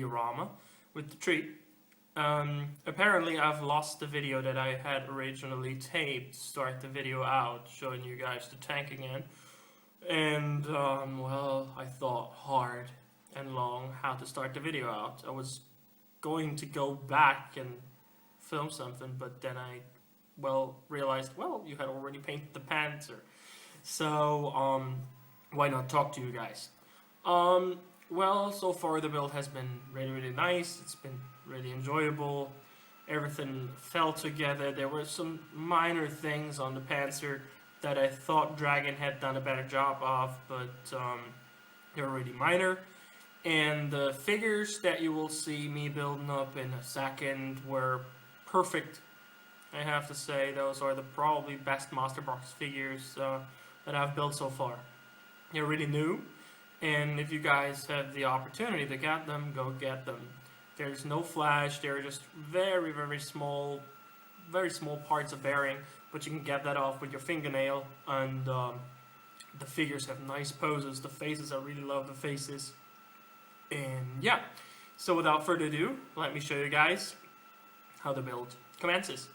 Diorama with the tree. Apparently I've lost the video that I had originally taped to start the video out, showing you guys the tank again. And, well, I thought hard and long how to start the video out. I was going to go back and film something, but then I, realized, you had already painted the Panther. So, why not talk to you guys? So far the build has been really nice. It's been really enjoyable. Everything fell together. There were some minor things on the Panther that I thought Dragon had done a better job of, but they were really minor. And the figures that you will see me building up in a second were perfect. I have to say, those are the probably best Master Box figures that I've built so far. They're really new, and if you guys have the opportunity to get them, go get them. There's no flash, they're just very small parts of bearing, but you can get that off with your fingernail, and the figures have nice poses. The faces, I really love the faces. And yeah, so without further ado, let me show you guys how the build commences.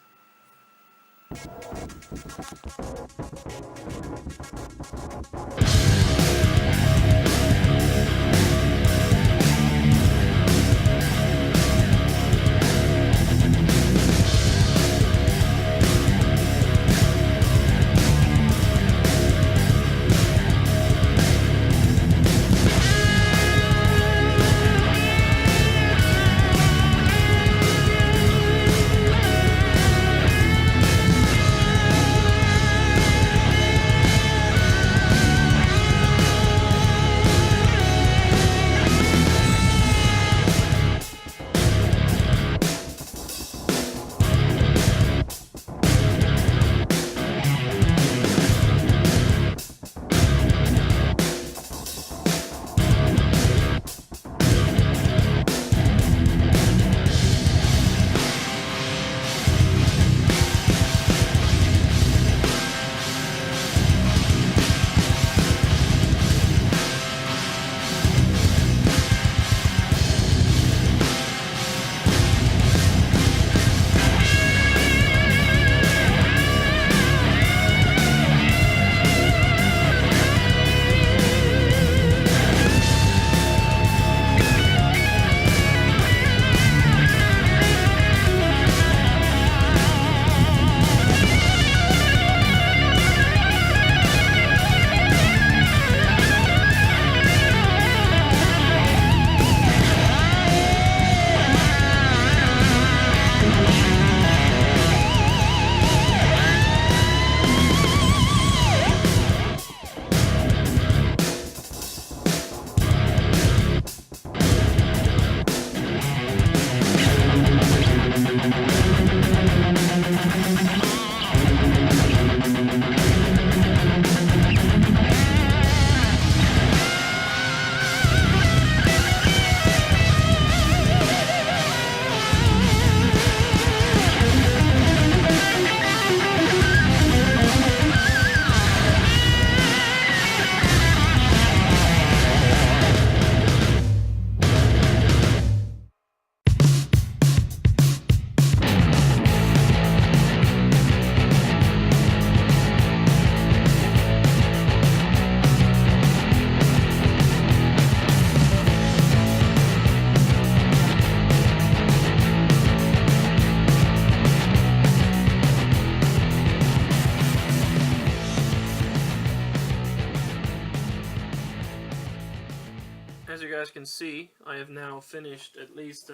As you guys can see, I have now finished at least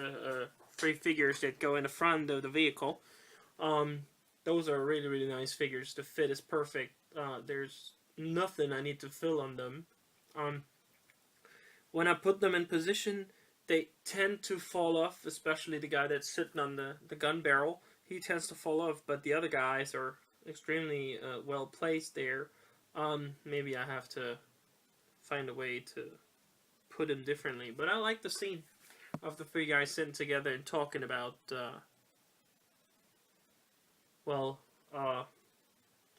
3 figures that go in the front of the vehicle. Those are really nice figures. The fit is perfect. There's nothing I need to fill on them. When I put them in position, they tend to fall off, especially the guy that's sitting on the gun barrel. He tends to fall off, but the other guys are extremely well placed there. Maybe I have to find a way to put them differently, but I like the scene of the 3 guys sitting together and talking about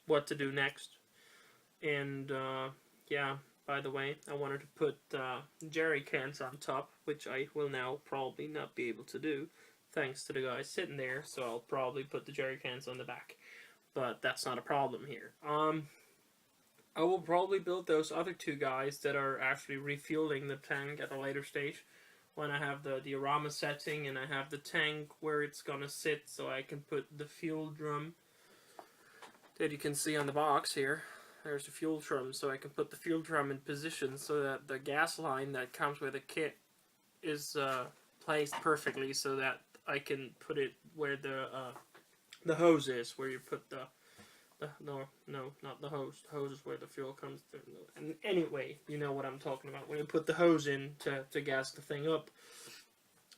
what to do next. And yeah, by the way. I wanted to put jerry cans on top, which I will now probably not be able to do, thanks to the guy sitting there, so I'll probably put the jerry cans on the back. But that's not a problem here. I will probably build those other two guys that are actually refueling the tank at a later stage, when I have the diorama setting and I have the tank where it's gonna sit, so I can put the fuel drum that you can see on the box here. There's the fuel drum, so I can put the fuel drum in position so that the gas line that comes with the kit is placed perfectly, so that I can put it where the hose is, where you put the no, not the hose. The hose is where the fuel comes through. And anyway, you know what I'm talking about. When you put the hose in to gas the thing up.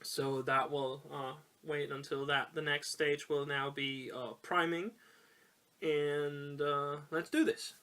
So that will wait until that. The next stage will now be priming. And let's do this.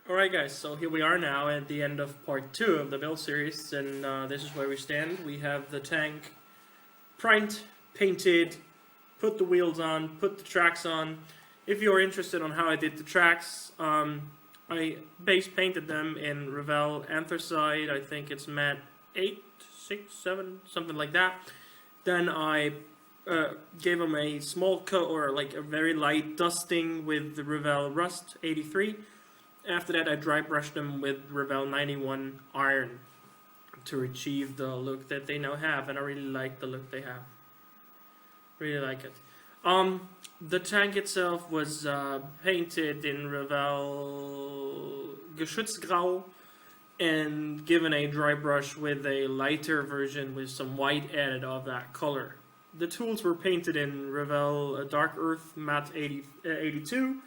Alright guys, so here we are now at the end of part 2 of the build series, and this is where we stand. We have the tank primed, painted, put the wheels on, put the tracks on. If you're interested on how I did the tracks, I base painted them in Revell Anthracite. I think it's matte 8, 6, 7, something like that. Then I gave them a small coat, or like a very light dusting with the Revell Rust 83. After that, I dry brushed them with Revell 91 Iron to achieve the look that they now have, and I really like the look they have. Really like it. The tank itself was painted in Revell Geschützgrau and given a dry brush with a lighter version with some white added of that color. The tools were painted in Revell Dark Earth Matte 82.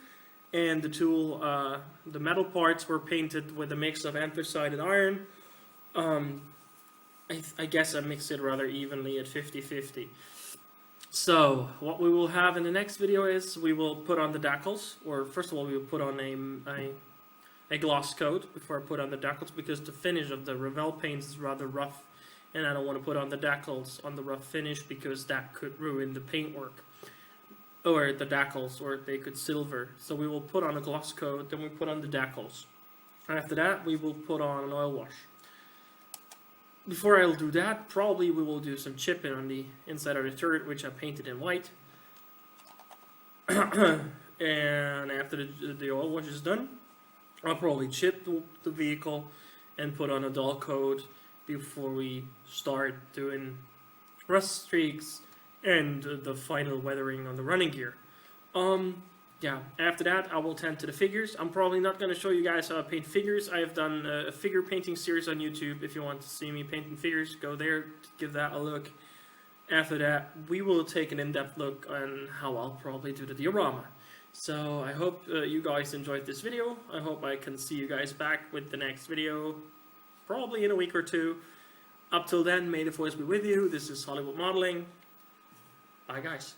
And the tool, the metal parts were painted with a mix of anthracite and iron. I guess I mixed it rather evenly at 50-50. So, what we will have in the next video is we will put on the decals, or first of all we will put on a gloss coat before I put on the decals, because the finish of the Revell paints is rather rough, and I don't want to put on the decals on the rough finish because that could ruin the paintwork. Or the decals, or they could silver. So we will put on a gloss coat, then we put on the decals. After that, we will put on an oil wash. Before I'll do that, probably we will do some chipping on the inside of the turret, which I painted in white. And after the oil wash is done, I'll probably chip the vehicle and put on a dull coat before we start doing rust streaks and the final weathering on the running gear. Yeah, after that I will tend to the figures. I'm probably not going to show you guys how I paint figures. I have done a figure painting series on YouTube. If you want to see me painting figures, go there, give that a look. After that, we will take an in-depth look on how I'll probably do the diorama. So I hope you guys enjoyed this video. I hope I can see you guys back with the next video, probably in a week or two. Up till then, may the force be with you. This is Hollywood Modeling. Bye guys.